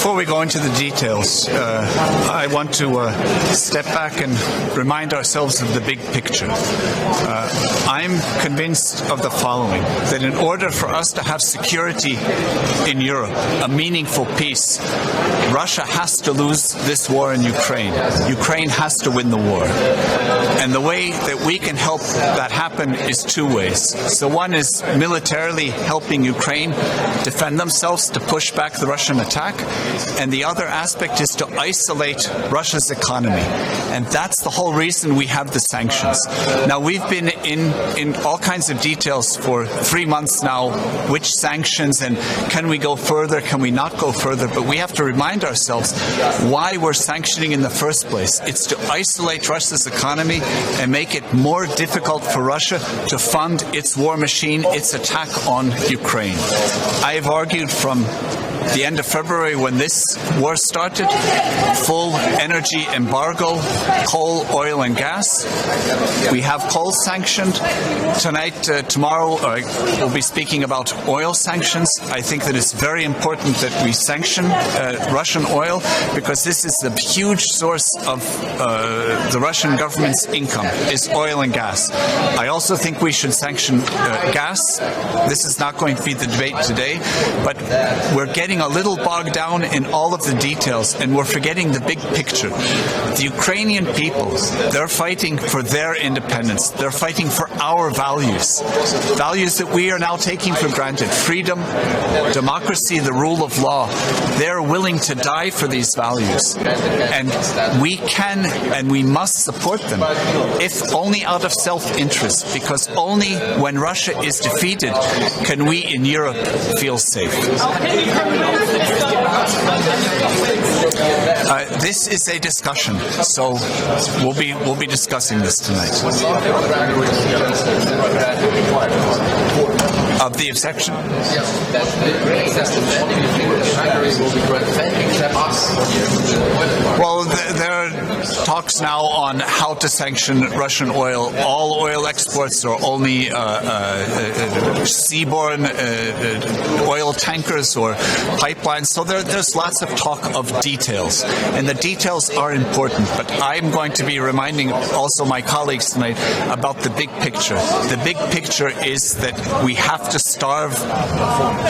Before we go into the details, I want to step back and remind ourselves of the big picture. I'm convinced of the following, that in order for us to have security in Europe, a meaningful peace, Russia has to lose this war in Ukraine. Ukraine has to win the war. And the way that we can help that happen is two ways. So one is militarily helping Ukraine defend themselves to push back the Russian attack, and the other aspect is to isolate Russia's economy. And that's the whole reason we have the sanctions. Now, we've been in all kinds of details for 3 months now, which sanctions and can we go further, can we not go further, but we have to remind ourselves why we're sanctioning in the first place. It's to isolate Russia's economy and make it more difficult for Russia to fund its war machine, its attack on Ukraine. I have argued from the end of February when this war started, full energy embargo, coal, oil and gas. We have coal sanctioned. Tonight, tomorrow, we'll be speaking about oil sanctions. I think that it's very important that we sanction Russian oil because this is the huge source of the Russian government's income, is oil and gas. I also think we should sanction gas. This is not going to be the debate today, but we're getting a little bogged down in all of the details and we're forgetting the big picture. The Ukrainian people, they're fighting for their independence. They're fighting for our values. Values that we are now taking for granted. Freedom, democracy, the rule of law. They're willing to die for these values. And we can and we must support them, if only out of self-interest, because only when Russia is defeated can we in Europe feel safe. This is a discussion, so we'll be discussing this tonight. Of the exception? Well, there are talks now on how to sanction Russian oil. All oil exports or only seaborne oil tankers or pipelines. So there's lots of talk of details, and the details are important. But I'm going to be reminding also my colleagues tonight about the big picture. The big picture is that we have to starve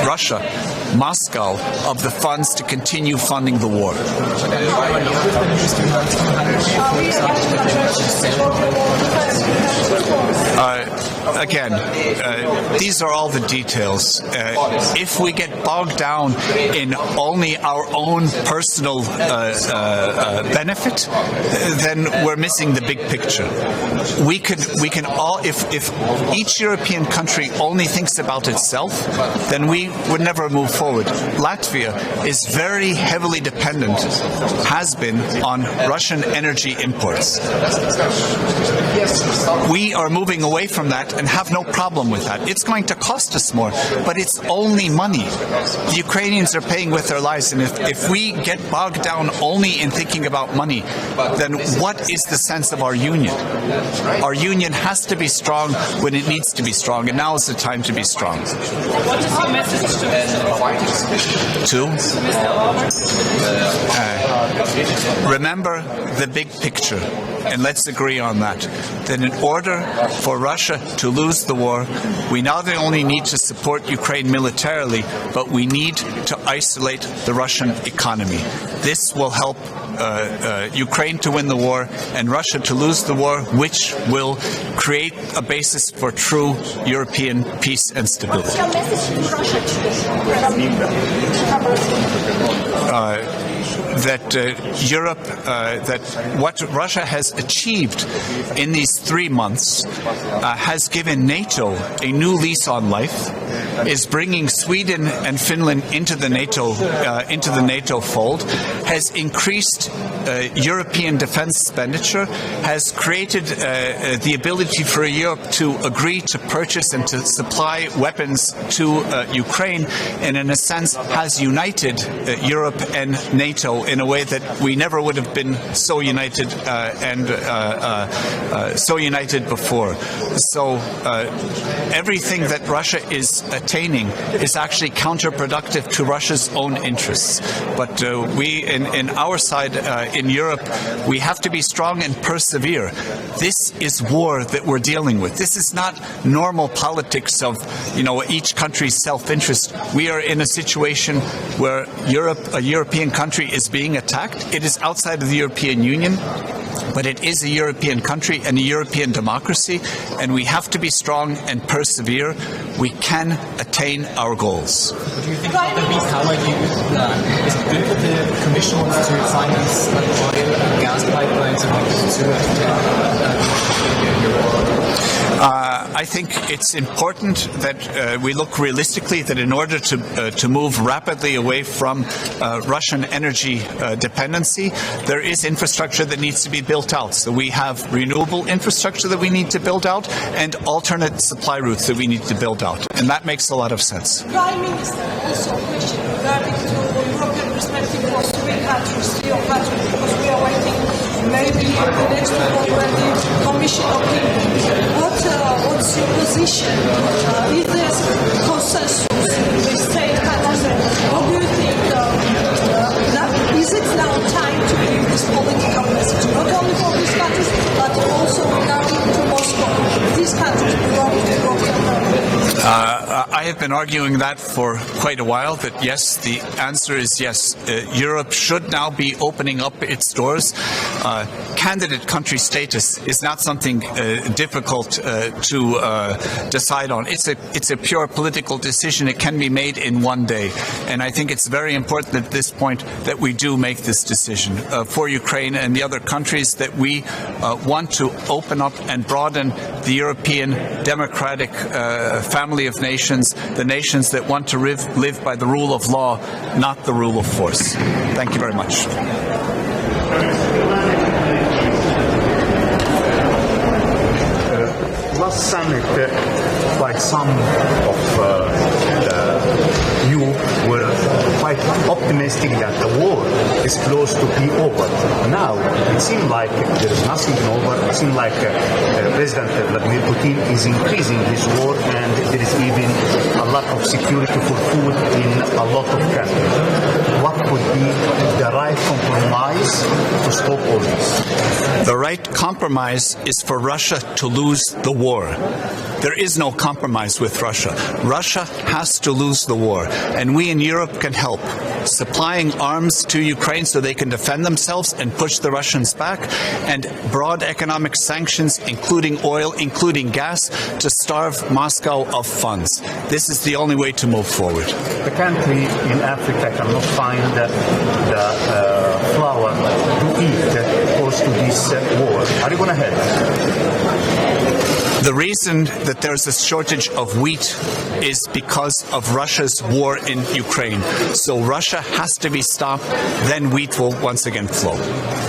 Russia, Moscow, of the funds to continue funding the war. Again, these are all the details. If we get bogged down in only our own personal benefit, then we're missing the big picture. We can all, if each European country only thinks about itself, then we would never move forward. Latvia is very heavily dependent, has been, on Russian energy imports. We are moving away from that and have no problem with that. It's going to cost us more, but it's only money. The Ukrainians are paying with their lives, and if we get bogged down only in thinking about money, then what is the sense of our union? Our union has to be strong when it needs to be strong, and now is the time to be strong. What is your message to remember the big picture, and let's agree on that. That in order for Russia to lose the war, we not only need to support Ukraine militarily, but we need to isolate the Russian economy. This will help Ukraine to win the war and Russia to lose the war, which will create a basis for true European peace and stability. What's your message to Russia? That Europe, that what Russia has achieved in these 3 months has given NATO a new lease on life, is bringing Sweden and Finland into the NATO fold, has increased European defense expenditure, has created the ability for Europe to agree to purchase and to supply weapons to Ukraine, and in a sense has united Europe and NATO in a way that we never would have been so united so united before. So everything that Russia is attaining is actually counterproductive to Russia's own interests. But we, in our side, in Europe, we have to be strong and persevere. This is war that we're dealing with. This is not normal politics of, each country's self-interest. We are in a situation where a European country is being attacked. It is outside of the European Union, but it is a European country and a European democracy, and we have to be strong and persevere. We can attain our goals. What do you think about the power use? Is it good for the Commission wants to finance oil and gas pipelines and I think it's important that we look realistically that in order to move rapidly away from Russian energy dependency, there is infrastructure that needs to be built out. So we have renewable infrastructure that we need to build out and alternate supply routes that we need to build out. And that makes a lot of sense. Prime Minister, also a question regarding to European perspective for three countries, because we are waiting maybe the next one already Commission opinion. What's your position? Is there consensus with state countries? What do you think? Is it now time to give this political message, not only for these countries, but also regarding to Moscow? These countries belong to the European Union. I have been arguing that for quite a while, that yes, the answer is yes. Europe should now be opening up its doors. Candidate country status is not something difficult to decide on. It's a pure political decision. It can be made in one day. And I think it's very important at this point that we do make this decision for Ukraine and the other countries, that we want to open up and broaden the European democratic family of nations, the nations that want to live by the rule of law, not the rule of force. Thank you very much. Last summit, quite some of you were quite optimistic that the war is close to be over. Now, it seems like there is nothing over. It seems like President Vladimir Putin is increasing his war, and there is even a lot of security for food in a lot of countries. What would be the right compromise to stop all this? The right compromise is for Russia to lose the war. There is no compromise with Russia. Russia has to lose the war, and we in Europe can help, supplying arms to Ukraine so they can defend themselves and push the Russians back, and broad economic sanctions, including oil, including gas, to starve Moscow of funds. This is the only way to move forward. The country in Africa cannot find the flour to eat close to this war. Are you going to help? The reason that there's a shortage of wheat is because of Russia's war in Ukraine. So Russia has to be stopped, then wheat will once again flow.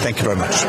Thank you very much.